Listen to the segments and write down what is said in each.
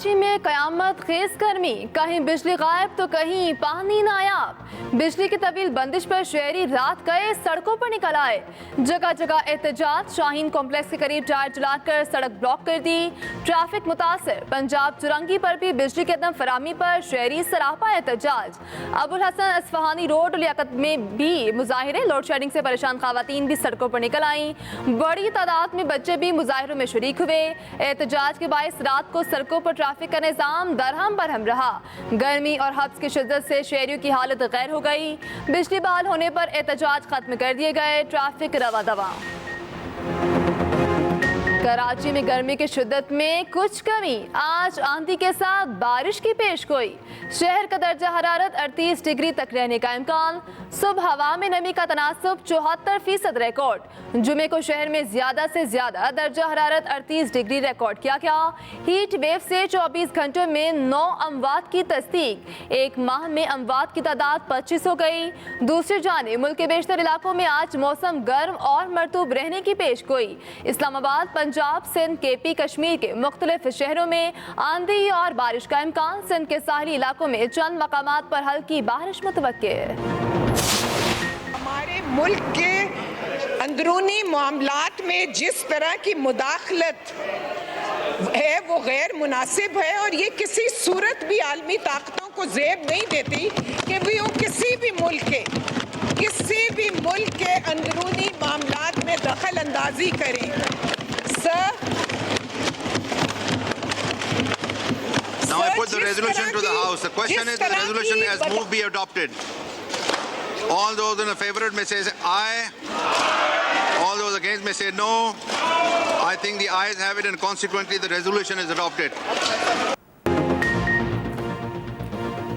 कराची में कयामत खेज गर्मी, कहीं बिजली गायब तो कहीं पानी नायाब। बिजली की तवील बंदिश पर शहरी रात गए सड़कों पर निकल आए। जगह जगह एहतजाज, शाहीन कॉम्प्लेक्स के करीब टायर जलाकर सड़क ब्लॉक कर दी। ट्रैफिक मुतासर, पंजाब चुरंगी पर भी बिजली की अदम फराहमी पर शहरी सरापा एहतजाज। अबुल हसन असफहानी रोड लियाकत में भी मुजाहिरे, लोड शेडिंग से परेशान खवातीन भी सड़कों पर निकल आईं। बड़ी तादाद में बच्चे भी मुजाहिरों में शरीक हुए। एहतजाज के बायस रात को सड़कों पर ट्रैफिक का निज़ाम दरहम बरहम रहा। गर्मी और हब्स की शिद्दत से शहरियों की हालत गैर हो गई। बिजली बहाल होने पर एहतजाज खत्म कर दिए गए, ट्रैफिक रवा दवा। कराची में गर्मी की शिद्दत में कुछ कमी, आज आंधी के साथ बारिश की पेशगोई। शहर का दर्जा हरारत 38 डिग्री तक रहने का इम्कान। सुबह हवा में नमी का तनासुब 74% रिकॉर्ड। जुमे को शहर में ज्यादा से ज्यादा दर्जा हरारत 38 डिग्री रिकॉर्ड किया गया। हीट वेव से 24 घंटों में 9 अमवात की तस्दीक। एक माह में अमवात की तादाद 25 हो गई। दूसरी जानिब मुल्क के बेशतर इलाकों में आज मौसम गर्म और मरतूब रहने की पेशगोई। इस्लामाबाद, पंजाब, सिंध, केपी, कश्मीर के मुख्तलिफ शहरों में आंधी और बारिश का इम्कान। सिंध के साहली इलाकों में चंद मकामात पर हल्की बारिश मुतवक्के। हमारे मुल्क के अंदरूनी मामलात में जिस तरह की मुदाखलत है वो गैर मुनासिब है, और ये किसी सूरत भी आलमी ताकतों को ज़ेब नहीं देती कि वो किसी भी मुल्क के अंदरूनी मामलात में दखल अंदाजी करें। Now I put the resolution to the House. The question is, the resolution as moved be adopted. All those in favor may say aye. All those against may say no. I think the ayes have it, and consequently the resolution is adopted.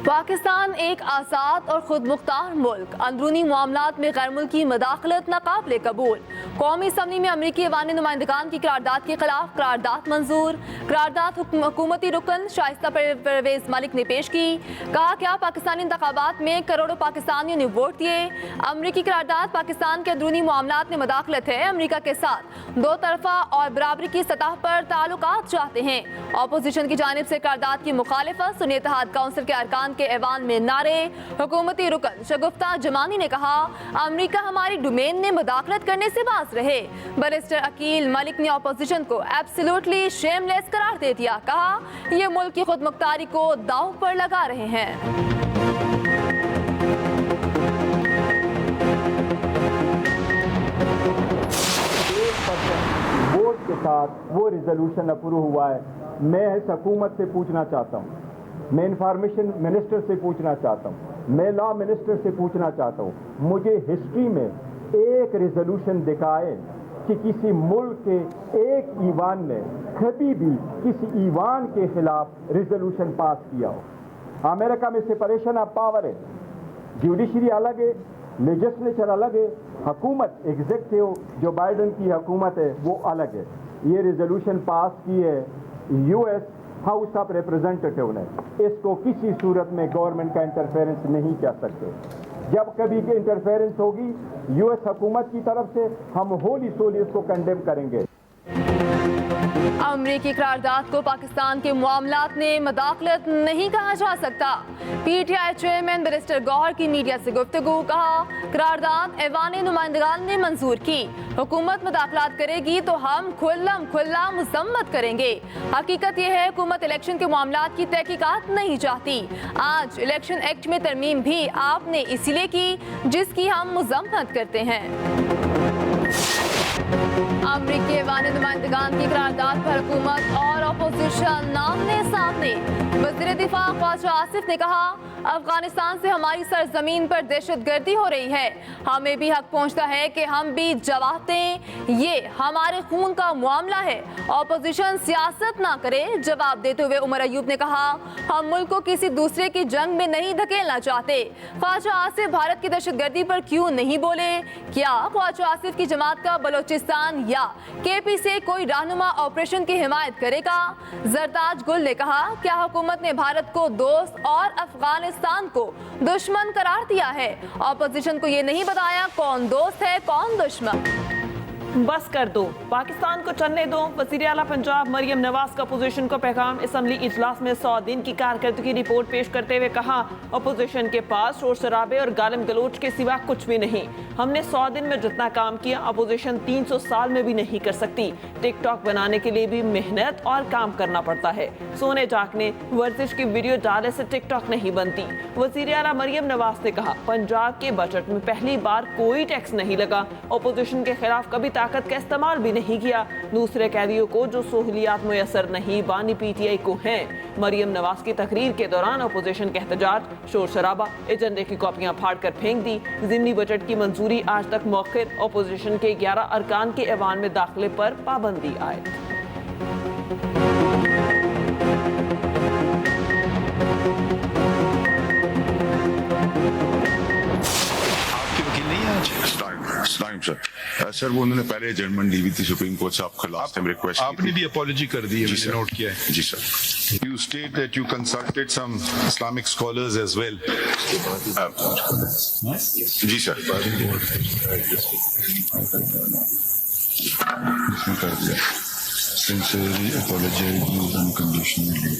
Pakistan एक आज़ाद और खुद मुख्तार मुल्क, अंदरूनी मामलात में गैर मुल्की मदाखलत नाकाबिले कबूल। कौमी असम्बली में अमरीकी ऐवान नुमाइंदगान की करारदाद के खिलाफ करारदाद मंजूर। करारदाद हुकूमती रुकन शाइस्ता परवेज मलिक ने पेश की। कहा क्या पाकिस्तानी इंतखाबात में करोड़ों पाकिस्तानियों ने वोट दिए। अमरीकी करारदाद पाकिस्तान के अंदरूनी मामलात में मदाखलत है। अमरीका के साथ दो तरफा और बराबरी की सतह पर ताल्लुकात चाहते हैं। अपोजिशन की जानिब से करारदाद की मुखालिफत। सुन्नी इत्तेहाद काउंसिल के अरकान के ऐवान में नारे। हुकूमती रुकन शगुफ्ता जमानी ने कहा अमरीका हमारी डोमेन में मुदाखलत करने से बाज रहे। बैरिस्टर अकील मलिक ने अपोजिशन को एब्सोल्युटली शेमलेस करार दे दिया। कहा ये मुल्क की खुद मुख्तारी को दांव पर लगा रहे हैं। वोट के साथ वो रिजोल्यूशन अप्रूव हुआ है। मैं इस हुकूमत से पूछना चाहता हूँ, मैं इंफॉर्मेशन मिनिस्टर से पूछना चाहता हूँ, मैं लॉ मिनिस्टर से पूछना चाहता हूँ, मुझे हिस्ट्री में एक रिजोल्यूशन दिखाए कि किसी मुल्क के एक ईवान ने कभी भी किसी ईवान के खिलाफ रिजोल्यूशन पास किया हो। अमेरिका में सेपरेशन ऑफ पावर है, जुडिशरी अलग है, लेजिस्लेचर अलग है, हुकूमत एग्जीक्यूटिव जो बाइडन की हुकूमत है वो अलग है। ये रिजोल्यूशन पास की है यूएस हाउस ऑफ रिप्रेजेंटेटिव ने। इसको किसी सूरत में गवर्नमेंट का इंटरफेरेंस नहीं कह सकते। जब कभी की इंटरफेरेंस होगी यूएस हुकूमत की तरफ से, हम होली सोली उसको कंडेम करेंगे। अमरीकी करारदाद को पाकिस्तान के मामलात में मदाखलत नहीं कहा जा सकता। पीटीआई चेयरमैन बैरिस्टर गौहर की मीडिया से गुफ्तगू। कहा करारदाद ऐवान नुमाइंदगान ने मंजूर की। हुकूमत मदाखलात करेगी तो हम खुल्ला मुजम्मत करेंगे। हकीकत यह है हुकूमत इलेक्शन के मामलात की तहकीकात नहीं चाहती। आज इलेक्शन एक्ट में तरमीम भी आपने इसीलिए की जिसकी हम मुजम्मत करते हैं। अमरीकी ऐवान नुमाइंदगान की करारदाद पर हुकूमत और अपोजिशन आमने सामने। वज़ीर दिफा ख्वाजा आसिफ ने कहा अफगानिस्तान से हमारी सरजमीन पर दहशतगर्दी हो रही है, हमें भी हक पहुंचता है कि हम भी जवाब दें। ये हमारे खून का मामला है, अपोजिशन सियासत ना करे। जवाब देते हुए उमर अयूब ने कहा हम मुल्क को किसी दूसरे की जंग में नहीं धकेलना चाहते। ख्वाजा आसिफ भारत की दहशतगर्दी पर क्यों नहीं बोले? क्या ख्वाजा आसिफ की जमात का बलोचिस्तान या केपी से कोई रहनुमा ऑपरेशन की हिमायत करेगा? जरताज गुल ने कहा क्या हुकूमत ने भारत को दोस्त और अफगानिस्तान को दुश्मन करार दिया है? अपोजिशन को ये नहीं बताया कौन दोस्त है कौन दुश्मन। बस कर दो, पाकिस्तान को चलने दो। वज़ीर आला पंजाब मरियम नवाज का अपोजिशन को पैगाम। असम्बली इजलास में 100 दिन की कारकर्दगी रिपोर्ट पेश करते हुए कहा, अपोजिशन के पास शोर शराबे और गालिम गलोच के सिवा कुछ भी नहीं। हमने 100 दिन में जितना काम किया अपोजिशन 300 साल में भी नहीं कर सकती। टिक टॉक बनाने के लिए भी मेहनत और काम करना पड़ता है। सोने जागने वर्जिश की वीडियो डालने से टिक टॉक नहीं बनती। वज़ीर आला मरियम नवाज ने कहा, पंजाब के बजट में पहली बार कोई टैक्स नहीं लगा। अपोजिशन के खिलाफ कभी ताकत का इस्तेमाल भी नहीं किया। दूसरे कैदियों को जो सहूलियात मुयसर नहीं बानी पीटीआई को हैं। मरियम नवाज की तकरीर के दौरान अपोजिशन के एहतजाज, शोर शराबा, एजेंडे की कॉपियां फाड़ कर फेंक दी। ज़िमनी बजट की मंजूरी आज तक मौखिर। अपोजिशन के 11 अरकान के ऐवान में दाखिले पर पाबंदी आयद। सर वो उन्होंने पहले जजमेंट दी हुई थी सुप्रीम कोर्ट से, आपका लास्ट टाइम रिक्वेस्ट आपने भी अपॉलॉजी कर दी है, मैंने नोट किया है। जी sir. You state that you consulted some Islamic scholars as well. Ji sir. इसमें कर दिया। Sincerely apologize unconditionally.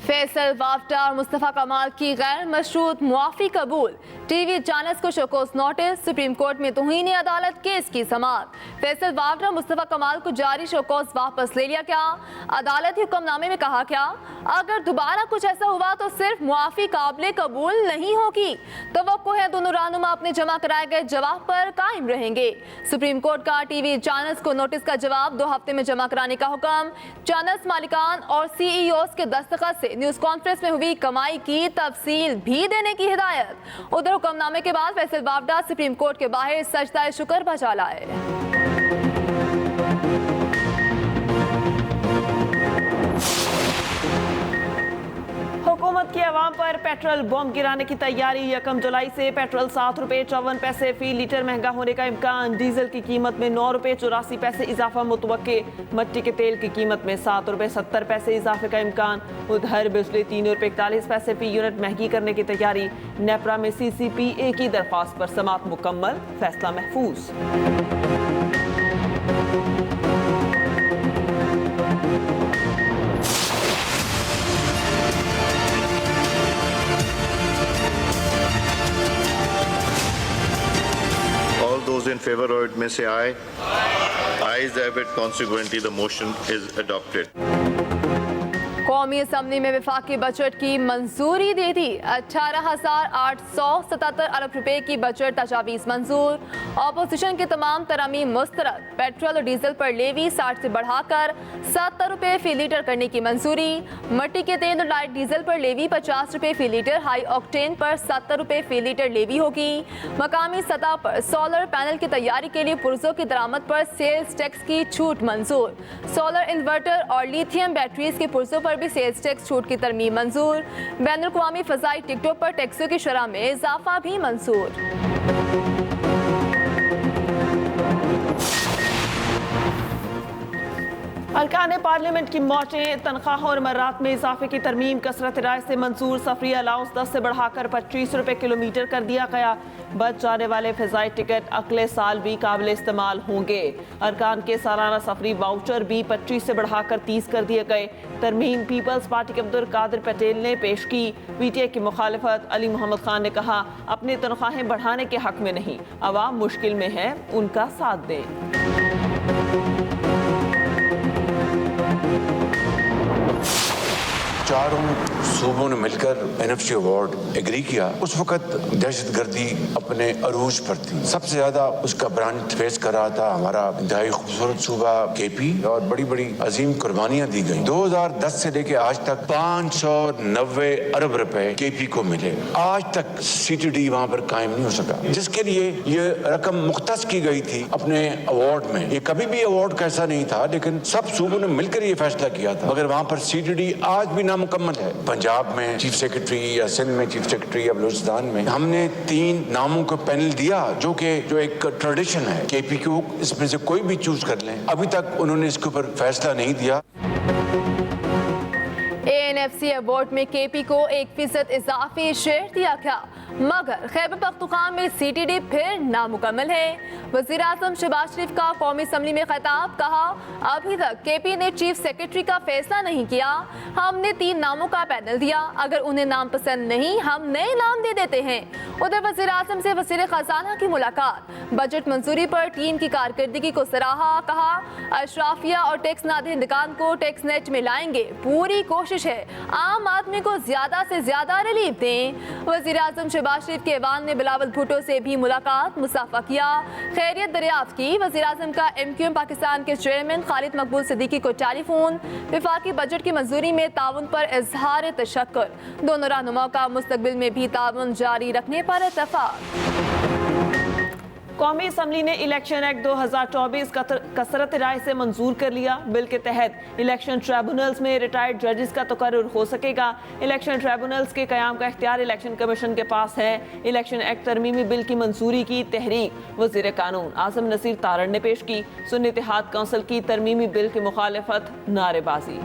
फैसल वाफ्टा और मुस्तफ़ा कमाल की गैर मशरूत मुआफ़ी कबूल। टीवी चैनल्स को शोकॉज नोटिस। सुप्रीम कोर्ट में तौहीन अदालत केस की समाअत। फैसल वाफ्टा और मुस्तफ़ा कमाल को जारी शोकॉज वापस ले लिया क्या? अदालती हुक्मनामे में कहा क्या? अगर दोबारा कुछ ऐसा हुआ तो सिर्फ मुआफ़ी काबिल कबूल नहीं होगी। तवक्को है दोनों रहनुमा अपने जमा कराए गए जवाब पर कायम रहेंगे। सुप्रीम कोर्ट का टीवी चैनल्स को नोटिस का जवाब 2 हफ्ते में जमा कराने का हुक्म। चैनल्स मालिकान और CEOs के दस्तखत से न्यूज़ कॉन्फ्रेंस में हुई कमाई की तफसील भी देने की हिदायत। उधर हुक्मनामे के बाद फैसल वाफ्डा सुप्रीम कोर्ट के बाहर सजदा शुक्र बजा लाए। हुकूमत की अवाम पर पेट्रोल बम गिराने की तैयारी। 1 जुलाई से पेट्रोल 7 रुपये 54 पैसे फी लीटर महंगा होने का इम्कान। डीजल की कीमत में 9 रुपये 84 पैसे इजाफा मुतवक्के। मट्टी के तेल की कीमत में 7 रुपये 70 पैसे इजाफे का इम्कान। उधर बिजली 3 रुपये 41 पैसे फी यूनिट महंगी करने की तैयारी। नेपरा में CCPA की दरख्वास्त पर समाअत मुकम्मल, फैसला महफूज। Those in favor of it may say aye. Ayes have it. Consequently, the motion is adopted. कौमी असम्बली में वफाकी बजट की मंजूरी दे दी। 18,877 अरब रुपए की बजट तजावीज़ मंजूर। अपोजिशन के तमाम तरामीम मुस्तरद। पेट्रोल और डीजल पर लेवी 60 से बढ़ाकर 70 रुपए फी लीटर करने की मंजूरी। मट्टी के तेल और लाइट डीजल पर लेवी 50 रुपए फी लीटर, हाई ऑक्टेन पर 70 रुपए फी लीटर लेवी होगी। मकामी सतह पर सोलर पैनल की तैयारी के लिए पुर्जों की दरामद पर सेल्स टैक्स की छूट मंजूर। सोलर इन्वर्टर और लिथियम बैटरीज के पुर्जों पर भी सेल्स टैक्स छूट की तरमीम मंजूर। बैनुल-अक़वामी फ़ज़ाई टिकटों पर टैक्सों की शरह में इजाफा भी मंजूर। अरकान पार्लियामेंट की मौतें, तनख्वाह और मर्रात में इजाफे की तरमीम कसरत राय से मंजूर। सफरी अलाउंस 10 से बढ़ाकर 25 रुपये किलोमीटर कर दिया गया। बच जाने वाले फ़ज़ाई टिकट अगले साल भी काबिल इस्तेमाल होंगे। अरकान के सालाना सफरी वाउचर भी 25 से बढ़ाकर 30 कर दिए गए। तरमीम पीपल्स पार्टी के अब्दुल कादिर पटेल ने पेश की। PTI की मुखालिफत अली मोहम्मद खान ने कहा, अपनी तनख्वाहें बढ़ाने के हक में नहीं, अवाम मुश्किल में है, उनका साथ दें। चारों सूबों ने मिलकर NFC अवार्ड एग्री किया। उस वक्त दहशतगर्दी अपने अरूज पर थी। सबसे ज्यादा उसका ब्रांड फेस कर रहा था हमारा इंतहाई खूबसूरत सूबा KP, और बड़ी बड़ी अजीम कुर्बानियां दी गई। 2010 से लेके आज तक 590 अरब रुपए KP को मिले। आज तक CTD वहां पर कायम नहीं हो सका, जिसके लिए ये रकम मुख्तस की गई थी अपने अवार्ड में। ये कभी भी अवार्ड का ऐसा नहीं था, लेकिन सब सूबों ने मिलकर ये फैसला किया था। मगर वहां पर CTD आज भी नामुकम्मल है। पंजाब में चीफ सेक्रेटरी या सिंध में चीफ सेक्रेटरी या बलूचिस्तान में हमने 3 नामों को पैनल दिया, जो एक ट्रेडिशन है। KP को इसमें से कोई भी चूज कर लें। अभी तक उन्होंने इसके ऊपर फैसला नहीं दिया। ANFC अवार्ड में KP को 1% इजाफी शेयर दिया गया। मगर खैबर पख्तूनख्वा में CTD फिर नामुकम्मल है। वज़ीर आज़म शहबाज शरीफ का कौमी असम्बली में खिताब, कहा अभी तक KP ने चीफ सेक्रेटरी का फैसला नहीं किया। हमने 3 नामों का पैनल दिया, अगर उन्हें नाम पसंद नहीं हम नए नाम दे देते हैं। उधर वज़ीर आज़म से वज़ीर खजाना की मुलाकात, बजट मंजूरी पर टीम की कारकर्दगी को सराहा, कहा अशराफिया और टैक्स नादहिंदगान को टैक्स नेट में लाएंगे, पूरी कोशिश है आम आदमी को ज्यादा से ज्यादा रिलीफ दें। वज़ीर आज़म शहबाज शरीफ के ऐवान ने बिलावल भुट्टो से भी मुलाकात, मुसाफा किया, खैरियत दरियाफ्त की। वज़ीर आज़म का MQM पाकिस्तान के चेयरमैन खालिद मकबूल सिद्दीकी को टेलीफोन, वफाकी बजट की मंजूरी में ताउन पर इजहार तशक्कुर, दोनों रहनुमाओं का मुस्तकबिल में भी ताउन जारी रखने पर इत्तफाक। कौमी असम्बली ने इलेक्शन एक्ट 2024 कसरत राय से मंजूर कर लिया। बिल के तहत इलेक्शन ट्राइब्यूनल्स में रिटायर्ड जजेस का तकर्रुर हो सकेगा। इलेक्शन ट्राइब्यूनल्स के क़याम का इख्तियार इलेक्शन कमीशन के पास है। इलेक्शन एक्ट तरमीमी बिल की मंजूरी की तहरीक वज़ीर कानून आज़म नसीर तारड़ ने पेश की। सुन्नी इत्तेहाद कौंसिल की तरमीमी बिल की मुखालिफत, नारेबाजी।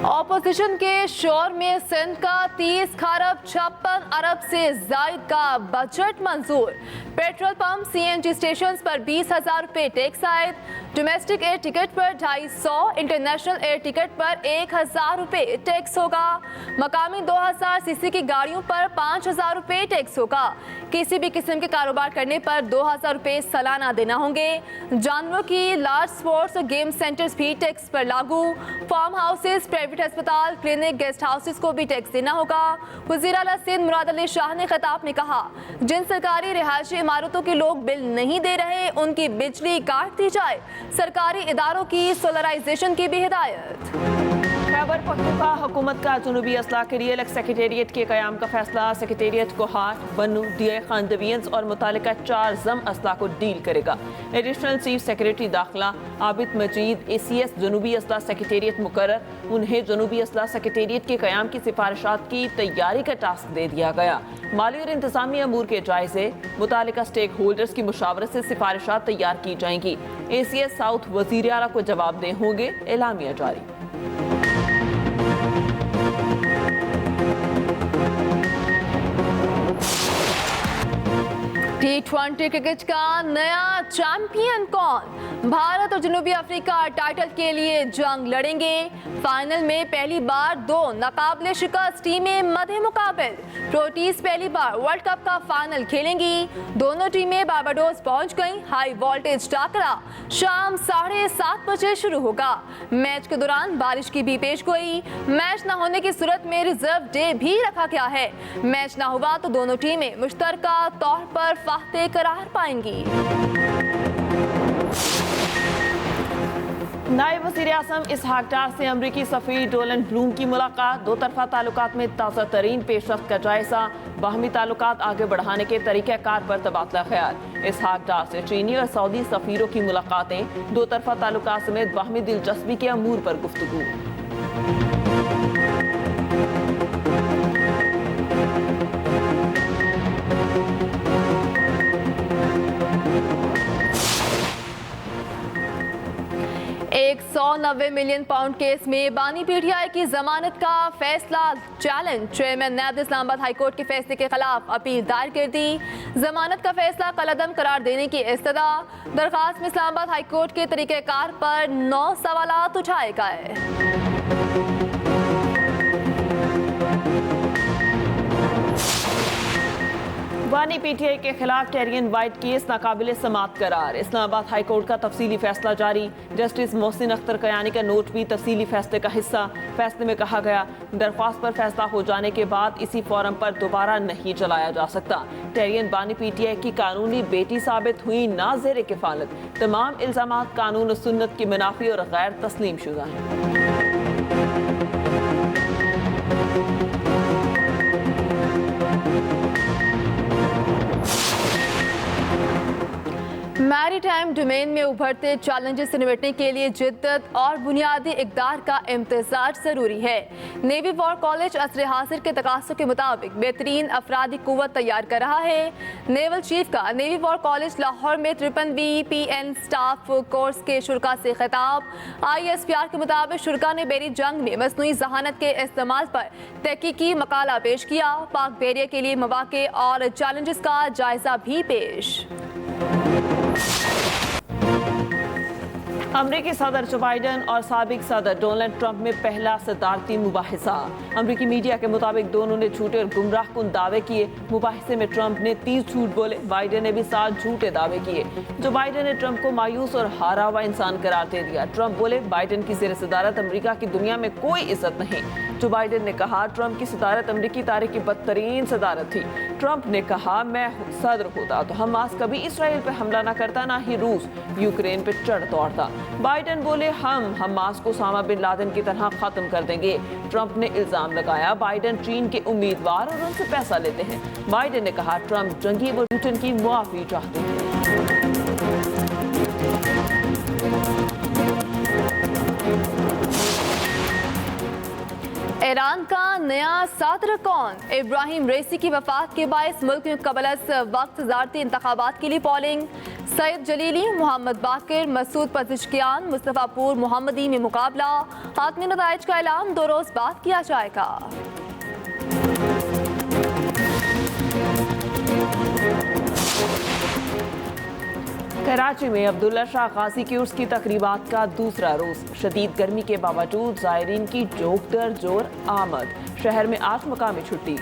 ऑपोजिशन के शोर में सिंध का 30 खरब 56 अरब से जायद का बजट मंजूर। पेट्रोल पंप CNG स्टेशन पर 20,000 रुपये टैक्स आयद। डोमेस्टिक एयर टिकट पर 250, इंटरनेशनल एयर टिकट पर 1,000 रुपये टैक्स होगा। मकामी 2000 CC की गाड़ियों पर 5,000 रुपये टैक्स होगा। किसी भी किस्म के कारोबार करने पर 2,000 रुपये सालाना देना होंगे। जानवरों की लार्ज स्पोर्ट्स और गेम सेंटर्स भी टैक्स पर लागू। फार्म हाउसेस, प्राइवेट अस्पताल, क्लिनिक, गेस्ट हाउसेस को भी टैक्स देना होगा। वज़ीर आला सिंध मुराद अली शाह ने खिताब में कहा, जिन सरकारी रिहायशी इमारतों के लोग बिल नहीं दे रहे उनकी बिजली काट दी जाए। सरकारी इदारों की सोलराइजेशन की भी हिदायत। खैबर पख्तूनख्वा हुकूमत का जनूबी असला के लिए अलग सेक्रेटेरिएट के क़याम का फैसला। सेक्रेटेरिएट को हाट, बन्नू, DI खान डिवीजन्स और मुतालिका 4 जम असला को डील करेगा। एडिशनल चीफ सेक्रेटरी दाखिला आबिद मजीद ACS जनूबी असला सेक्रेटेरिएट मुकर्रर। उन्हें जनूबी असला सेक्रेटेरिएट के क़याम की सिफारिशात की तैयारी का टास्क दे दिया गया। माली और इंतजामी अमूर के जायजे, मुतालिका स्टेक होल्डर्स की मुशावरत से सिफारिशात तैयार की जाएंगी। ACS साउथ वज़ीर आला को जवाबदेह होंगे, एलामिया जारी। T20 क्रिकेट का नया चैंपियन कौन? भारत और जनूबी अफ्रीका टाइटल के लिए जंग लड़ेंगे। फाइनल में पहली बार 2 नाकाबिले शिकस्त टीमें मध्य मुकाबिल। प्रोटीज पहली बार वर्ल्ड कप का फाइनल खेलेंगी। दोनों टीमें बारबाडोस पहुंच गईं। हाई वोल्टेज टाकरा शाम 7:30 बजे शुरू होगा। मैच के दौरान बारिश की भी पेशगोई। मैच न होने की सूरत में रिजर्व डे भी रखा गया है। मैच न हुआ तो दोनों टीमें मुश्तरका तौर पर फाख्ते करार पाएंगी। नायब वज़ीर आज़म इसहाक डार से अमरीकी सफ़ीर डोलन ब्लूम की मुलाकात। दो तरफ़ा ताल्लुकात में ताज़ा तरीन पेशरफ्त का जायज़ा। बाहमी ताल्लुकात आगे बढ़ाने के तरीक़ाकार पर तबादला ख्याल। इसहाक डार से चीनी और सऊदी सफ़ीरों की मुलाकातें। दो तरफ़ा ताल्लुकात समेत बाहमी दिलचस्पी के अमूर पर गुफ्तगू। £190 मिलियन केस में बानी PTI की जमानत का फैसला चैलेंज। चेयरमैन ने इस्लामाबाद हाई कोर्ट के फैसले के खिलाफ अपील दायर कर दी। जमानत का फैसला कलअदम करार देने की इस्तदा। दरखास्त में इस्लामाबाद हाई कोर्ट के तरीक़ेकार पर 9 सवालात उठाए गए। बानी PTI के खिलाफ टेरियन वाइट केस नाकाबिले समात करार। इस्लामाबाद हाई कोर्ट का तफसीली फैसला जारी। जस्टिस मोहसिन अख्तर कयानी का नोट भी तफसीली फैसले का हिस्सा। फैसले में कहा गया, दरख्वास्त पर फैसला हो जाने के बाद इसी फोरम पर दोबारा नहीं चलाया जा सकता। टेरियन बानी PTI की कानूनी बेटी साबित हुई ना ज़ेर किफालत। तमाम इल्जामात कानून और सुन्नत की मुनाफी और गैर तस्लीम शुदा हैं। मैरी میری ٹائم ڈومین میں ابھرتے چیلنجز سے نمٹنے کے لیے جدت اور بنیادی اقدار کا امتزاج ضروری ہے. نیوی وار کالج عصر حاضر کے تقاضوں کے مطابق بہترین افرادی قوت تیار کر رہا ہے. نیول چیف کا نیوی وار کالج لاہور میں 53 BPN سٹاف کورس کے شرکاء سے خطاب. ISPR کے مطابق شرکاء نے بیری جنگ میں مصنوعی ذہانت کے استعمال پر تحقیقی مقالہ پیش کیا. پاک بیریہ کے لیے مواقع اور چیلنجز کا جائزہ بھی پیش. امریکی صدر جو بائیڈن اور سابق صدر ڈونلڈ ٹرمپ میں پہلا صدارتی مباحثہ. امریکی میڈیا کے مطابق دونوں نے جھوٹے اور گمراہ کن دعوے کیے. مباحثے میں ٹرمپ نے 30 جھوٹ بولے. بائیڈن نے بھی 7 جھوٹے دعوے کیے. جو بائیڈن نے ٹرمپ کو مایوس اور ہارا ہوا انسان قرار دے دیا. ٹرمپ بولے بائیڈن کی زیر صدارت امریکہ کی دنیا میں کوئی عزت نہیں. جو بائیڈن نے کہا ٹرمپ کی صدارت امریکی تاریخ کی بدترین صدارت تھی. ٹرمپ نے کہا میں صدر ہوتا تو حماس کبھی اسرائیل پہ حملہ نہ کرتا نہ ہی روس یوکرین پہ چڑھ دوڑتا. بائیڈن بولے ہم حماس کو اسامہ بن لادن کی طرح ختم کر دیں گے. ٹرمپ نے الزام لگایا بائیڈن چین کے امیدوار اور ان سے پیسہ لیتے ہیں. بائیڈن نے کہا ٹرمپ جنگی واشنگٹن کی معافی چاہتے ہیں. ایران کا نیا صدر کون؟ ابراہیم ریسی کی وفات کے باعث ملک میں قبل از وقت صدارتی انتخابات کے لیے پولنگ. سعید جلیلی، محمد باقر، مسعود پزشکیان، مصطفیٰ پور محمدی میں مقابلہ. حتمی نتائج کا اعلان 2 روز بعد کیا جائے گا. کراچی میں عبداللہ شاہ غازی کی عرس کی تقریبات کا دوسرا روز. شدید گرمی کے باوجود زائرین کی جوک در جور آمد. شہر میں 8 مقامی چھٹی.